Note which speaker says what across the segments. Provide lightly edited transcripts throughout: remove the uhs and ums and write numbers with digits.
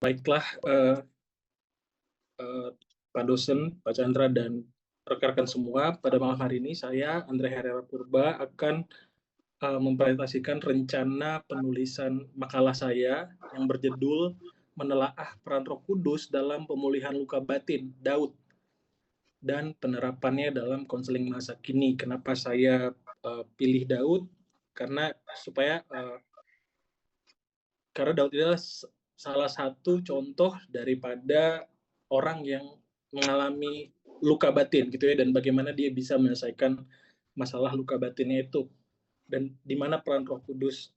Speaker 1: Baiklah, Pak dosen, Pak Chandra, dan rekan-rekan semua, pada malam hari ini saya, Andre Herrera Purba, akan mempresentasikan rencana penulisan makalah saya yang berjudul Menelaah Peran Roh Kudus dalam Pemulihan Luka Batin, Daud, dan penerapannya dalam konseling masa kini. Kenapa saya pilih Daud? Karena Daud adalah salah satu contoh daripada orang yang mengalami luka batin gitu ya, dan bagaimana dia bisa menyelesaikan masalah luka batinnya itu, dan di mana peran Roh Kudus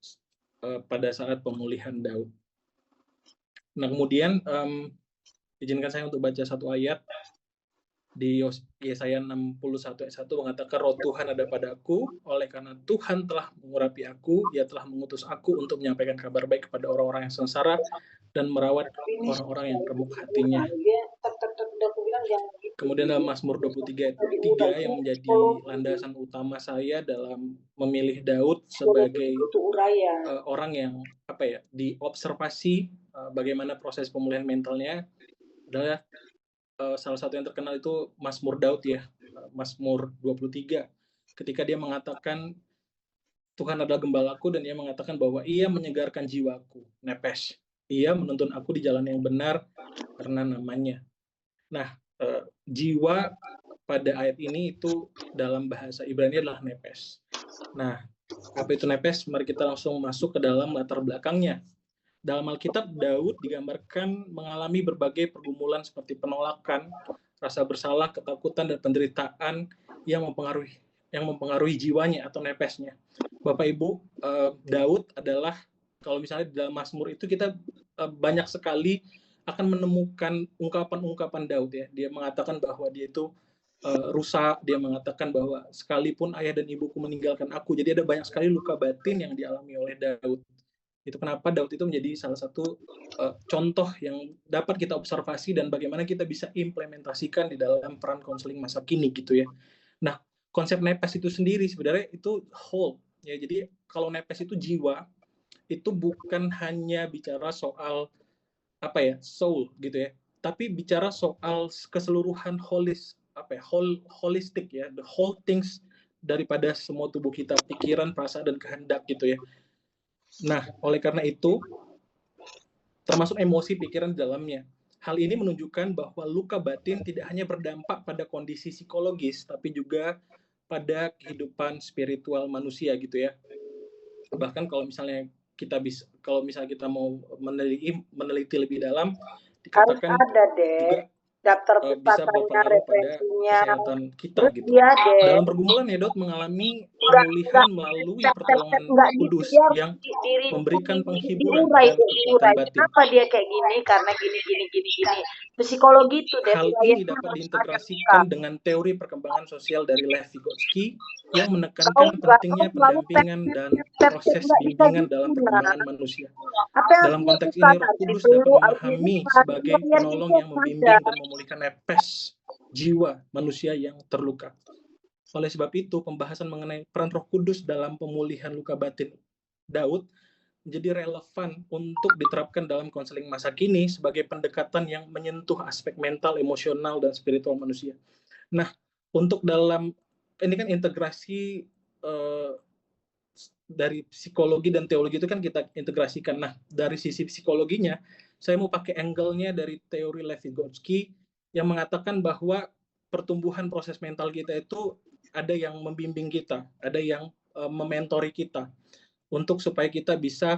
Speaker 1: pada saat pemulihan Daud. Nah, kemudian izinkan saya untuk baca satu ayat di Yesaya 61 ayat 1 mengatakan, Roh Tuhan ada padaku, oleh karena Tuhan telah mengurapi aku, Ia telah mengutus aku untuk menyampaikan kabar baik kepada orang-orang yang sengsara dan merawat orang-orang yang remuk hatinya. Kemudian dalam Mazmur 23 yang menjadi landasan utama saya dalam memilih Daud sebagai orang yang diobservasi bagaimana proses pemulihan mentalnya adalah salah satu yang terkenal itu Mazmur Daud ya, Mazmur 23, ketika dia mengatakan Tuhan adalah gembalaku dan ia mengatakan bahwa ia menyegarkan jiwaku, nepes. Ia menuntun aku di jalan yang benar karena namanya. Nah, jiwa pada ayat ini itu dalam bahasa Ibrani adalah nepes. Nah, apa itu nepes? Mari kita langsung masuk ke dalam latar belakangnya. Dalam Alkitab, Daud digambarkan mengalami berbagai pergumulan seperti penolakan, rasa bersalah, ketakutan, dan penderitaan yang mempengaruhi jiwanya atau nepesnya. Bapak Ibu, Daud adalah, kalau misalnya di dalam Mazmur itu kita banyak sekali akan menemukan ungkapan-ungkapan Daud ya. Dia mengatakan bahwa dia itu rusak, dia mengatakan bahwa sekalipun ayah dan ibuku meninggalkan aku. Jadi ada banyak sekali luka batin yang dialami oleh Daud. Itu kenapa Daud itu menjadi salah satu contoh yang dapat kita observasi dan bagaimana kita bisa implementasikan di dalam peran konseling masa kini gitu ya. Nah, konsep nepes itu sendiri sebenarnya itu whole ya. Jadi kalau nepes itu jiwa, itu bukan hanya bicara soal soul gitu ya, tapi bicara soal keseluruhan holistik ya, the whole things daripada semua tubuh kita, pikiran, perasaan, dan kehendak gitu ya. Nah, oleh karena itu, termasuk emosi, pikiran di dalamnya. Hal ini menunjukkan bahwa luka batin tidak hanya berdampak pada kondisi psikologis, tapi juga pada kehidupan spiritual manusia gitu ya. Bahkan kalau misalnya kita mau meneliti lebih dalam, dikatakan juga bisa berpengaruh pada kesehatan kita gitu. Dalam pergumulan ya, Daud mengalami pemulihan melalui pertolongan kudus yang memberikan penghiburan dan kekuatan batin.
Speaker 2: Kenapa dia kayak gini? Karena gini. Psikologi itu
Speaker 1: hal ini dapat diintegrasikan dengan teori perkembangan sosial dari Lev Vygotsky yang menekankan pentingnya pendampingan dan proses bimbingan dalam perkembangan manusia. Dalam konteks ini, Roh Kudus dapat memahami sebagai penolong yang membimbing dan memulihkan nepes jiwa manusia yang terluka. Oleh sebab itu, pembahasan mengenai peran Roh Kudus dalam pemulihan luka batin Daud menjadi relevan untuk diterapkan dalam konseling masa kini sebagai pendekatan yang menyentuh aspek mental, emosional, dan spiritual manusia. Nah, untuk ini kan integrasi dari psikologi dan teologi itu kan kita integrasikan. Nah, dari sisi psikologinya, saya mau pakai angle-nya dari teori Lev Vygotsky yang mengatakan bahwa pertumbuhan proses mental kita itu ada yang membimbing kita, ada yang mementori kita untuk supaya kita bisa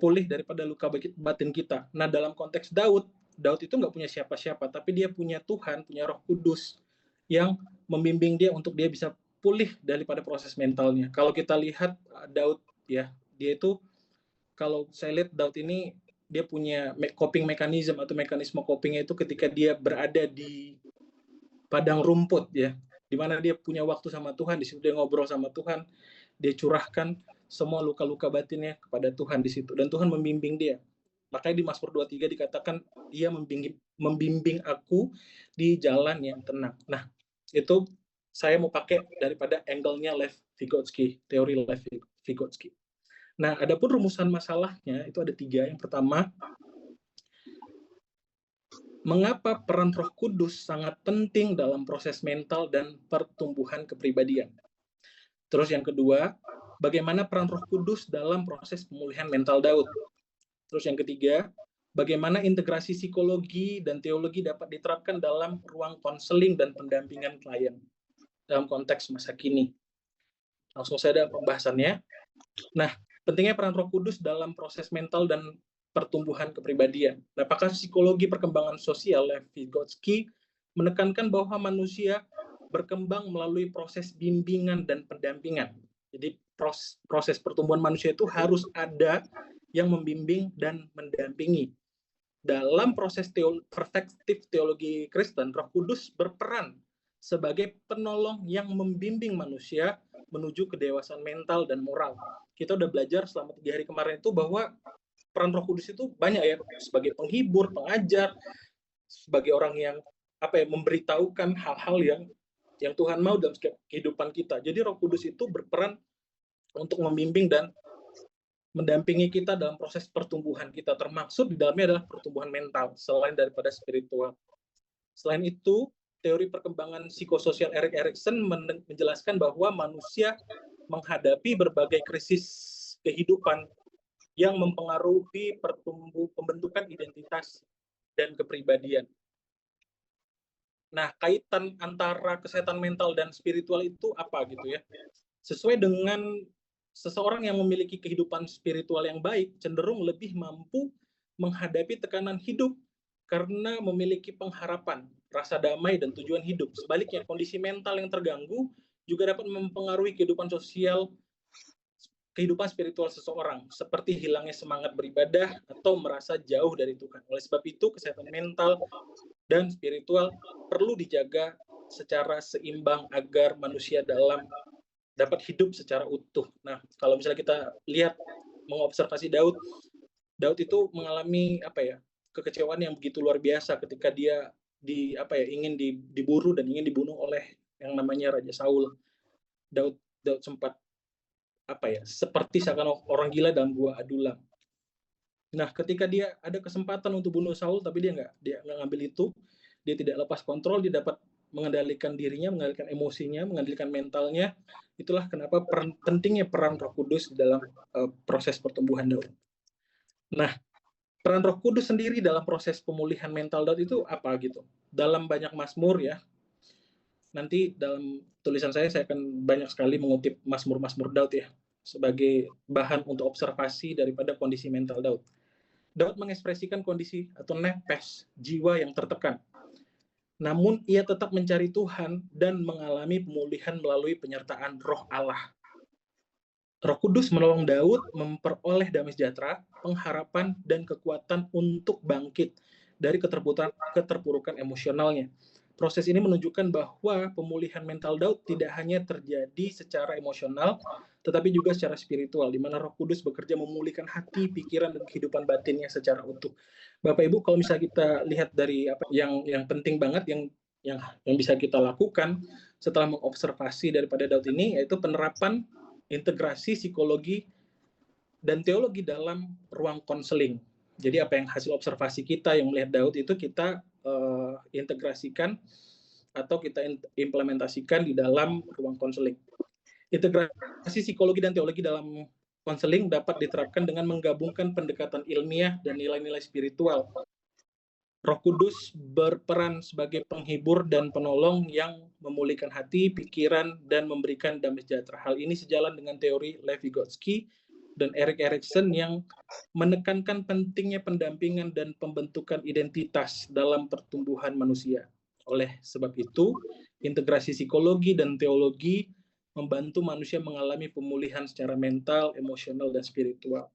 Speaker 1: pulih daripada luka batin kita. Nah, dalam konteks Daud itu nggak punya siapa-siapa, tapi dia punya Tuhan, punya Roh Kudus yang membimbing dia untuk dia bisa pulih daripada proses mentalnya. Kalau kita lihat Daud ya, dia itu, kalau saya lihat Daud ini, dia punya coping mechanism atau mekanisme copingnya itu ketika dia berada di padang rumput ya, di mana dia punya waktu sama Tuhan, di situ dia ngobrol sama Tuhan, dia curahkan semua luka-luka batinnya kepada Tuhan di situ, dan Tuhan membimbing dia. Makanya di Mazmur 23 dikatakan ia membimbing aku di jalan yang tenang. Nah, itu saya mau pakai daripada angle-nya Lev Vygotsky, teori Lev Vygotsky. Nah, adapun rumusan masalahnya itu ada 3. Yang pertama, Mengapa peran Roh Kudus sangat penting dalam proses mental dan pertumbuhan kepribadian? Terus yang kedua, bagaimana peran Roh Kudus dalam proses pemulihan mental Daud? Terus yang ketiga, bagaimana integrasi psikologi dan teologi dapat diterapkan dalam ruang konseling dan pendampingan klien dalam konteks masa kini? Langsung saja pembahasannya. Nah, pentingnya peran Roh Kudus dalam proses mental dan pertumbuhan kepribadian. Nah, pakar psikologi perkembangan sosial Lev Vygotsky menekankan bahwa manusia berkembang melalui proses bimbingan dan pendampingan. Jadi proses pertumbuhan manusia itu harus ada yang membimbing dan mendampingi. Dalam proses perspektif teologi Kristen, Roh Kudus berperan sebagai penolong yang membimbing manusia menuju kedewasaan mental dan moral. Kita udah belajar selama 3 hari kemarin itu bahwa peran Roh Kudus itu banyak ya, sebagai penghibur, pengajar, sebagai orang yang memberitahukan hal-hal yang Tuhan mau dalam kehidupan kita. Jadi Roh Kudus itu berperan untuk membimbing dan mendampingi kita dalam proses pertumbuhan kita, termaksud di dalamnya adalah pertumbuhan mental selain daripada spiritual. Selain itu, teori perkembangan psikososial Erik Erikson menjelaskan bahwa manusia menghadapi berbagai krisis kehidupan yang mempengaruhi pembentukan identitas dan kepribadian. Nah, kaitan antara kesehatan mental dan spiritual itu apa gitu ya? Sesuai dengan seseorang yang memiliki kehidupan spiritual yang baik, cenderung lebih mampu menghadapi tekanan hidup karena memiliki pengharapan, rasa damai, dan tujuan hidup. Sebaliknya, kondisi mental yang terganggu juga dapat mempengaruhi kehidupan spiritual seseorang, seperti hilangnya semangat beribadah atau merasa jauh dari Tuhan. Oleh sebab itu, kesehatan mental dan spiritual perlu dijaga secara seimbang agar manusia dapat hidup secara utuh. Nah, kalau misalnya kita lihat mengobservasi Daud itu mengalami kekecewaan yang begitu luar biasa ketika dia ingin diburu dan ingin dibunuh oleh yang namanya Raja Saul. Daud sempat seperti seakan orang gila dalam gua adulam. Nah, ketika dia ada kesempatan untuk bunuh Saul, tapi dia nggak ngambil itu, dia tidak lepas kontrol, dia dapat mengendalikan dirinya, mengendalikan emosinya, mengendalikan mentalnya. Itulah kenapa pentingnya peran Roh Kudus dalam proses pertumbuhan Daud. Nah, peran Roh Kudus sendiri dalam proses pemulihan mental Daud itu apa gitu? Dalam banyak mazmur ya, nanti dalam tulisan saya akan banyak sekali mengutip mazmur-mazmur Daud ya, sebagai bahan untuk observasi daripada kondisi mental Daud. Daud mengekspresikan kondisi atau nepes, jiwa yang tertekan. Namun ia tetap mencari Tuhan dan mengalami pemulihan melalui penyertaan Roh Allah. Roh Kudus menolong Daud memperoleh damai sejahtera, pengharapan, dan kekuatan untuk bangkit dari keterpurukan emosionalnya. Proses ini menunjukkan bahwa pemulihan mental Daud tidak hanya terjadi secara emosional, tetapi juga secara spiritual, di mana Roh Kudus bekerja memulihkan hati, pikiran, dan kehidupan batinnya secara utuh. Bapak Ibu, kalau misalnya kita lihat dari yang penting banget yang bisa kita lakukan setelah mengobservasi daripada Daud ini, yaitu penerapan integrasi psikologi dan teologi dalam ruang konseling. Jadi apa yang hasil observasi kita yang melihat Daud itu kita integrasikan atau kita implementasikan di dalam ruang konseling. Integrasi psikologi dan teologi dalam konseling dapat diterapkan dengan menggabungkan pendekatan ilmiah dan nilai-nilai spiritual. Roh Kudus berperan sebagai penghibur dan penolong yang memulihkan hati, pikiran, dan memberikan damai sejahtera. Hal ini sejalan dengan teori Lev Vygotsky dan Erik Erikson yang menekankan pentingnya pendampingan dan pembentukan identitas dalam pertumbuhan manusia. Oleh sebab itu, integrasi psikologi dan teologi membantu manusia mengalami pemulihan secara mental, emosional, dan spiritual.